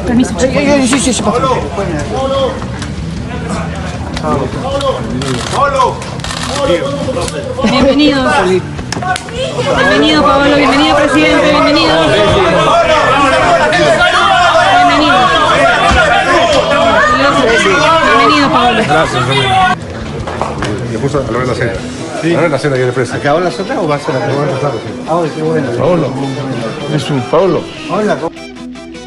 Permiso. Sí. Bienvenidos. Bienvenido, Paolo. Bienvenido, presidente. Bienvenido. Bienvenido, Paolo. Gracias. Le puso a la hora de la cena. Sí. A la hora de la cena que le ofrece. ¿Acabó la cena o va a ser la segunda tarde? Ay, qué bueno. Paolo. Es un Paolo. Hola.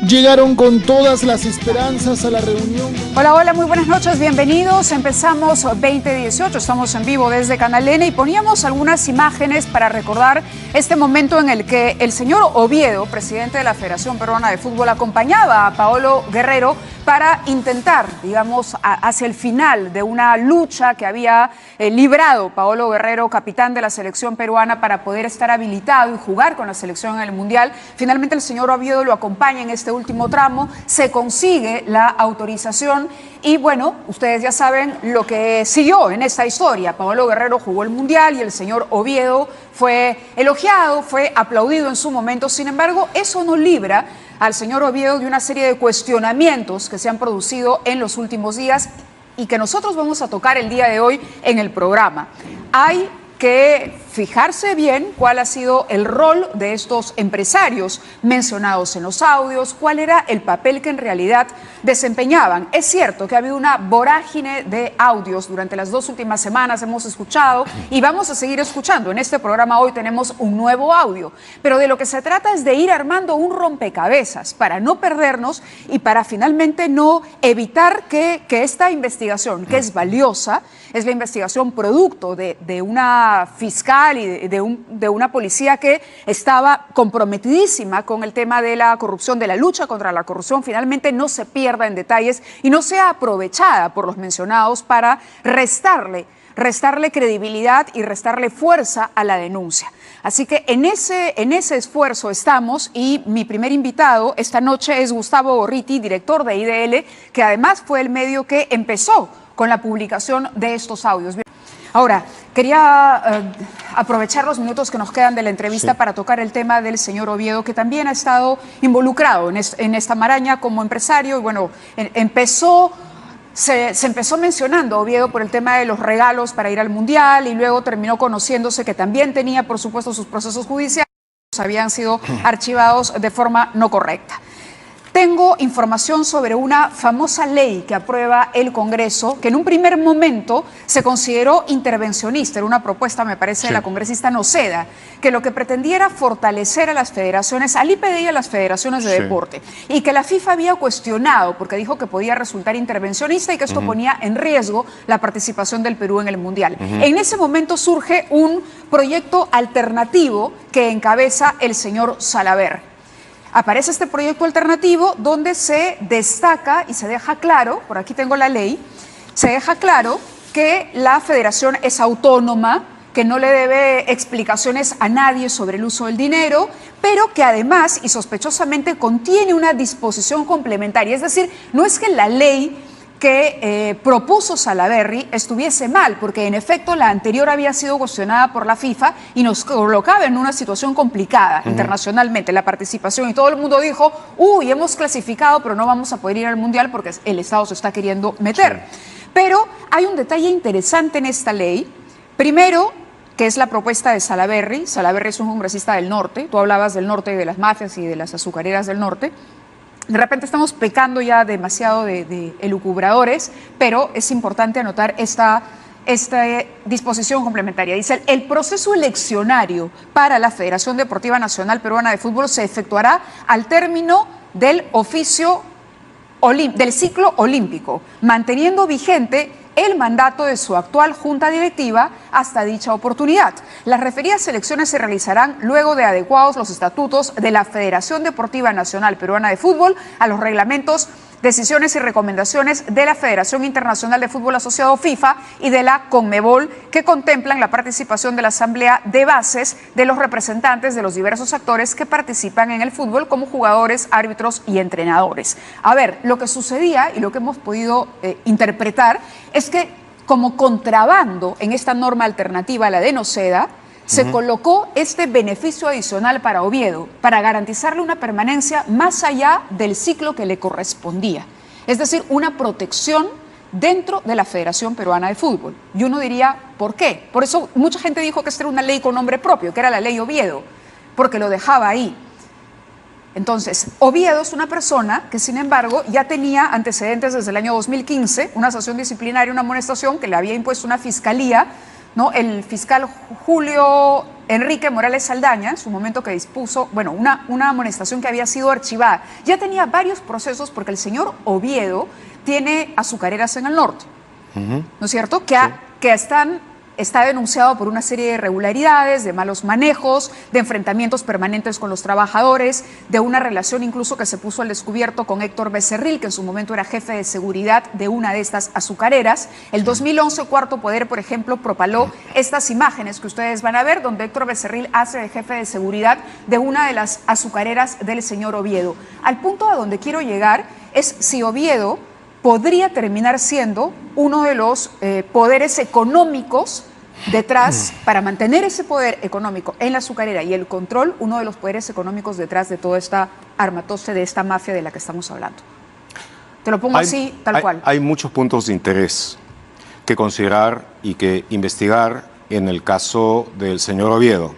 Llegaron con todas las esperanzas a la reunión. Hola, muy buenas noches, bienvenidos. Empezamos 2018, estamos en vivo desde Canal N y poníamos algunas imágenes para recordar este momento en el que el señor Oviedo, presidente de la Federación Peruana de Fútbol, acompañaba a Paolo Guerrero para intentar, digamos, hacia el final de una lucha que había librado Paolo Guerrero, capitán de la selección peruana, para poder estar habilitado y jugar con la selección en el Mundial. Finalmente el señor Oviedo lo acompaña en este último tramo, se consigue la autorización y bueno, ustedes ya saben lo que siguió en esta historia. Paolo Guerrero jugó el Mundial y el señor Oviedo fue elogiado, fue aplaudido en su momento. Sin embargo, eso no libra al señor Oviedo de una serie de cuestionamientos que se han producido en los últimos días y que nosotros vamos a tocar el día de hoy en el programa. Hay que fijarse bien cuál ha sido el rol de estos empresarios mencionados en los audios, cuál era el papel que en realidad desempeñaban. Es cierto que ha habido una vorágine de audios durante las 2 últimas semanas, hemos escuchado y vamos a seguir escuchando. En este programa hoy tenemos un nuevo audio, pero de lo que se trata es de ir armando un rompecabezas para no perdernos y para finalmente no evitar que esta investigación, que es valiosa, es la investigación producto de una fiscal y de una policía que estaba comprometidísima con el tema de la corrupción, de la lucha contra la corrupción, finalmente no se pierda en detalles y no sea aprovechada por los mencionados para restarle credibilidad y restarle fuerza a la denuncia. Así que en ese esfuerzo estamos y mi primer invitado esta noche es Gustavo Gorriti, director de IDL, que además fue el medio que empezó con la publicación de estos audios. Ahora, quería aprovechar los minutos que nos quedan de la entrevista para tocar el tema del señor Oviedo, que también ha estado involucrado en esta maraña como empresario. Y bueno, se empezó mencionando a Oviedo por el tema de los regalos para ir al Mundial y luego terminó conociéndose que también tenía, por supuesto, sus procesos judiciales habían sido archivados de forma no correcta. Tengo información sobre una famosa ley que aprueba el Congreso, que en un primer momento se consideró intervencionista, era una propuesta, me parece, de la congresista Noceda, que lo que pretendía era fortalecer a las federaciones, al IPD y a las federaciones de deporte, y que la FIFA había cuestionado porque dijo que podía resultar intervencionista y que esto ponía en riesgo la participación del Perú en el Mundial. En ese momento surge un proyecto alternativo que encabeza el señor Salaverry. Aparece este proyecto alternativo donde se destaca y se deja claro, por aquí tengo la ley, se deja claro que la federación es autónoma, que no le debe explicaciones a nadie sobre el uso del dinero, pero que además y sospechosamente contiene una disposición complementaria. Es decir, no es que la ley que propuso Salaverry estuviese mal, porque en efecto la anterior había sido cuestionada por la FIFA y nos colocaba en una situación complicada internacionalmente, la participación, y todo el mundo dijo, uy, hemos clasificado, pero no vamos a poder ir al Mundial porque el Estado se está queriendo meter. Pero hay un detalle interesante en esta ley, primero, que es la propuesta de Salaverry. Salaverry es un congresista del norte, tú hablabas del norte y de las mafias y de las azucareras del norte. De repente estamos pecando ya demasiado de elucubradores, pero es importante anotar esta disposición complementaria. Dice, el proceso eleccionario para la Federación Deportiva Nacional Peruana de Fútbol se efectuará al término del del ciclo olímpico, manteniendo vigente el mandato de su actual junta directiva hasta dicha oportunidad. Las referidas elecciones se realizarán luego de adecuados los estatutos de la Federación Deportiva Nacional Peruana de Fútbol a los reglamentos, decisiones y recomendaciones de la Federación Internacional de Fútbol Asociado FIFA y de la CONMEBOL, que contemplan la participación de la Asamblea de Bases de los representantes de los diversos actores que participan en el fútbol como jugadores, árbitros y entrenadores. A ver, lo que sucedía y lo que hemos podido interpretar es que como contrabando en esta norma alternativa a la de Noceda, se colocó este beneficio adicional para Oviedo, para garantizarle una permanencia más allá del ciclo que le correspondía. Es decir, una protección dentro de la Federación Peruana de Fútbol. Y uno diría, ¿por qué? Por eso mucha gente dijo que esta era una ley con nombre propio, que era la ley Oviedo, porque lo dejaba ahí. Entonces, Oviedo es una persona que, sin embargo, ya tenía antecedentes desde el año 2015, una sanción disciplinaria, una amonestación que le había impuesto una fiscalía, ¿no? El fiscal Julio Enrique Morales Saldaña, en su momento, que dispuso, bueno, una amonestación que había sido archivada. Ya tenía varios procesos porque el señor Oviedo tiene azucareras en el norte, ¿no es cierto? Que está denunciado por una serie de irregularidades, de malos manejos, de enfrentamientos permanentes con los trabajadores, de una relación incluso que se puso al descubierto con Héctor Becerril, que en su momento era jefe de seguridad de una de estas azucareras. El 2011, Cuarto Poder, por ejemplo, propaló estas imágenes que ustedes van a ver, donde Héctor Becerril hace de jefe de seguridad de una de las azucareras del señor Oviedo. Al punto a donde quiero llegar es si Oviedo podría terminar siendo uno de los poderes económicos detrás, para mantener ese poder económico en la azucarera y el control, uno de los poderes económicos detrás de toda esta armatoste, de esta mafia de la que estamos hablando. Te lo pongo así, tal cual. Hay muchos puntos de interés que considerar y que investigar en el caso del señor Oviedo.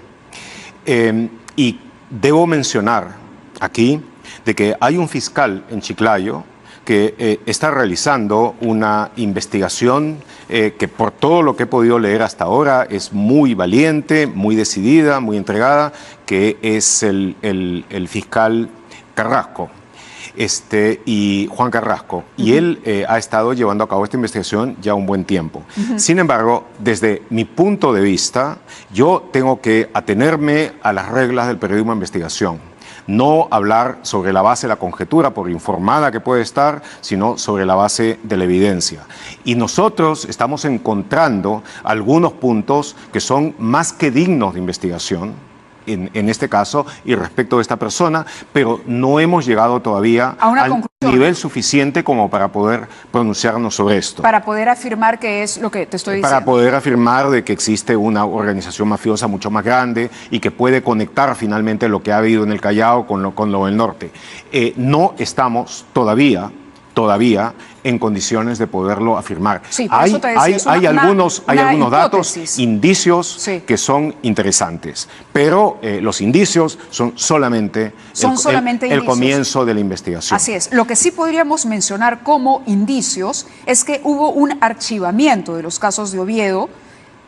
Y debo mencionar aquí de que hay un fiscal en Chiclayo que está realizando una investigación que, por todo lo que he podido leer hasta ahora, es muy valiente, muy decidida, muy entregada, que es el fiscal Carrasco, y Juan Carrasco. Y él ha estado llevando a cabo esta investigación ya un buen tiempo. Sin embargo, desde mi punto de vista, yo tengo que atenerme a las reglas del periodismo de investigación. No hablar sobre la base de la conjetura, por informada que puede estar, sino sobre la base de la evidencia. Y nosotros estamos encontrando algunos puntos que son más que dignos de investigación, en este caso, y respecto de esta persona, pero no hemos llegado todavía al nivel suficiente como para poder pronunciarnos sobre esto. Para poder afirmar que es lo que te estoy diciendo. Para poder afirmar de que existe una organización mafiosa mucho más grande y que puede conectar finalmente lo que ha habido en el Callao con lo del norte. No estamos todavía en condiciones de poderlo afirmar. Sí, hay algunos datos, hipótesis, indicios, sí, que son interesantes, pero los indicios son solamente el comienzo de la investigación. Así es. Lo que sí podríamos mencionar como indicios es que hubo un archivamiento de los casos de Oviedo.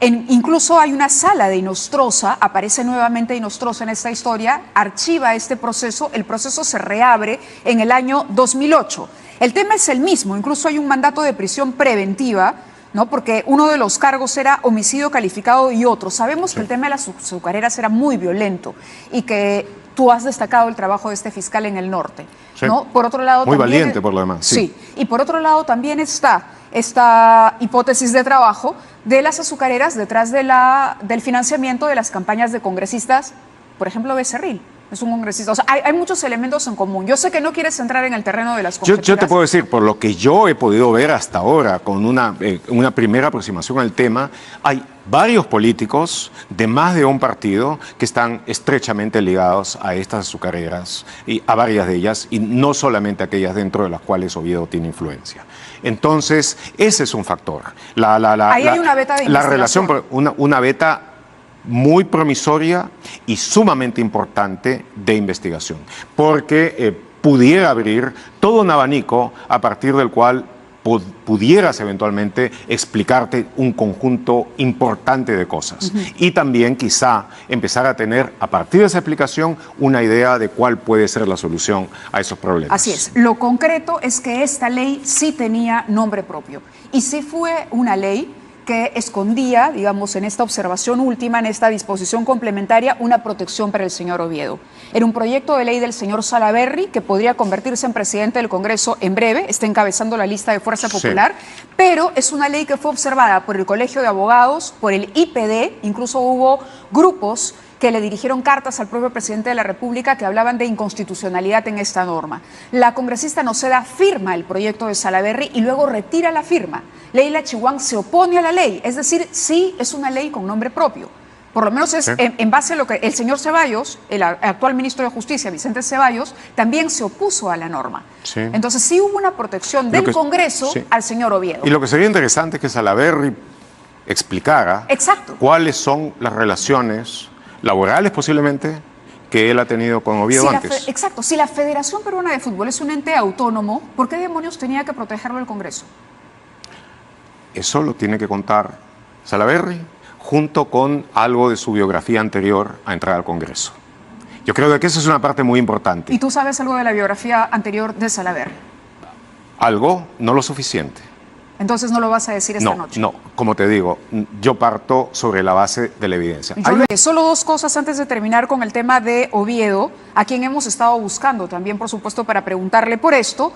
Incluso hay una sala de Inostroza, aparece nuevamente Inostroza en esta historia, archiva este proceso, el proceso se reabre en el año 2008. El tema es el mismo, incluso hay un mandato de prisión preventiva, ¿no? Porque uno de los cargos era homicidio calificado y otro. Sabemos que el tema de las azucareras era muy violento y que tú has destacado el trabajo de este fiscal en el norte, ¿no? Por otro lado, muy valiente por lo demás. Sí, y por otro lado también está esta hipótesis de trabajo de las azucareras detrás del financiamiento de las campañas de congresistas, por ejemplo, Becerril. Es un congresista. O sea, hay muchos elementos en común. Yo sé que no quieres entrar en el terreno de las conjeturas. Yo te puedo decir, por lo que yo he podido ver hasta ahora, con una primera aproximación al tema, hay varios políticos de más de un partido que están estrechamente ligados a estas azucareras, y a varias de ellas, y no solamente aquellas dentro de las cuales Oviedo tiene influencia. Entonces, ese es un factor. Ahí hay una veta de la relación, una veta muy promisoria y sumamente importante de investigación, porque pudiera abrir todo un abanico a partir del cual pudieras eventualmente explicarte un conjunto importante de cosas. Y también quizá empezar a tener, a partir de esa explicación, una idea de cuál puede ser la solución a esos problemas. Así es. Lo concreto es que esta ley sí tenía nombre propio y sí fue una ley que escondía, digamos, en esta observación última, en esta disposición complementaria, una protección para el señor Oviedo. Era un proyecto de ley del señor Salaverry que podría convertirse en presidente del Congreso en breve, está encabezando la lista de Fuerza Popular, pero es una ley que fue observada por el Colegio de Abogados, por el IPD, incluso hubo grupos que le dirigieron cartas al propio presidente de la República que hablaban de inconstitucionalidad en esta norma. La congresista Noceda firma el proyecto de Salaverry y luego retira la firma. Leila Chihuán se opone a la ley, es decir, sí es una ley con nombre propio, Por lo menos es Sí. en base a lo que el señor Ceballos, el actual ministro de Justicia, Vicente Ceballos, también se opuso a la norma. Sí. Entonces sí hubo una protección Lo del que- Congreso sí. al señor Oviedo. Y lo que sería interesante es que Salaverry explicara Exacto. cuáles son las relaciones laborales posiblemente que él ha tenido con Oviedo Si la antes. exacto. Si la Federación Peruana de Fútbol es un ente autónomo, ¿por qué demonios tenía que protegerlo el Congreso? Eso lo tiene que contar Salaverry junto con algo de su biografía anterior a entrar al Congreso. Yo creo que eso es una parte muy importante. ¿Y tú sabes algo de la biografía anterior de Salaverry? Algo, no lo suficiente. Entonces no lo vas a decir esta No, noche. no, como te digo, yo parto sobre la base de la evidencia. Yo Hay una- solo dos cosas antes de terminar con el tema de Oviedo, a quien hemos estado buscando también, por supuesto, para preguntarle por esto.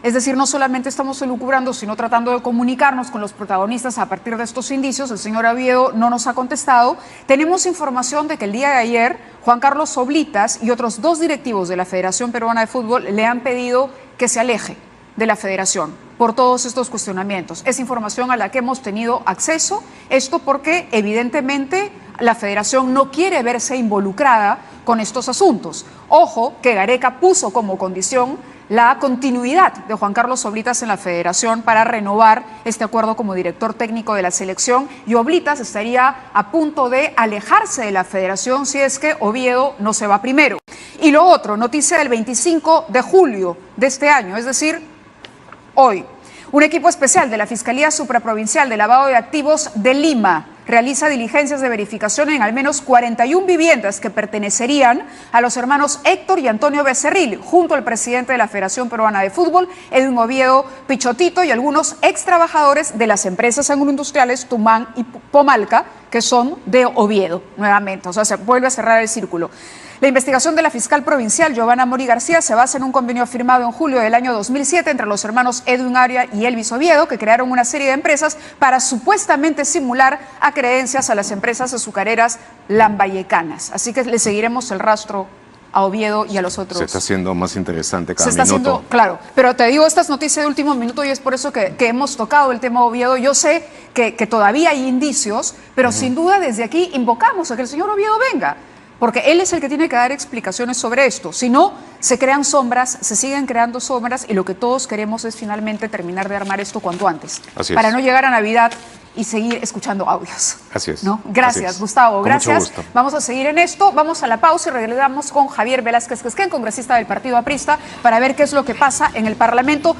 Es decir, no solamente estamos elucubrando, sino tratando de comunicarnos con los protagonistas a partir de estos indicios. El señor Oviedo no nos ha contestado. Tenemos información de que el día de ayer Juan Carlos Oblitas y otros 2 directivos de la Federación Peruana de Fútbol le han pedido que se aleje de la federación por todos estos cuestionamientos. Es información a la que hemos tenido acceso, esto porque evidentemente la federación no quiere verse involucrada con estos asuntos. Ojo que Gareca puso como condición la continuidad de Juan Carlos Oblitas en la federación para renovar este acuerdo como director técnico de la selección, y Oblitas estaría a punto de alejarse de la federación si es que Oviedo no se va primero. Y lo otro, noticia del 25 de julio de este año, es decir, hoy. Un equipo especial de la Fiscalía Supraprovincial de Lavado de Activos de Lima realiza diligencias de verificación en al menos 41 viviendas que pertenecerían a los hermanos Héctor y Antonio Becerril, junto al presidente de la Federación Peruana de Fútbol, Edwin Oviedo Pichotito, y algunos ex trabajadores de las empresas agroindustriales Tumán y Pomalca, que son de Oviedo, nuevamente. O sea, se vuelve a cerrar el círculo. La investigación de la fiscal provincial Giovanna Mori García se basa en un convenio firmado en julio del año 2007 entre los hermanos Edwin Aria y Elvis Oviedo, que crearon una serie de empresas para supuestamente simular acreencias a las empresas azucareras lambayecanas. Así que le seguiremos el rastro a Oviedo y a los otros. Se está haciendo más interesante cada Se está minuto. haciendo, claro, pero te digo, esta es noticia de último minuto y es por eso que hemos tocado el tema Oviedo. Yo sé que todavía hay indicios, pero sin duda desde aquí invocamos a que el señor Oviedo venga, porque él es el que tiene que dar explicaciones sobre esto. Si no, se crean sombras, se siguen creando sombras, y lo que todos queremos es finalmente terminar de armar esto cuanto antes, Así es. para no llegar a Navidad y seguir escuchando audios. Así es. ¿No? Así Gracias, es. Gustavo, Con mucho gracias. gusto. Vamos a seguir en esto, vamos a la pausa y regresamos con Javier Velázquez Quesquén, congresista del Partido Aprista, para ver qué es lo que pasa en el Parlamento.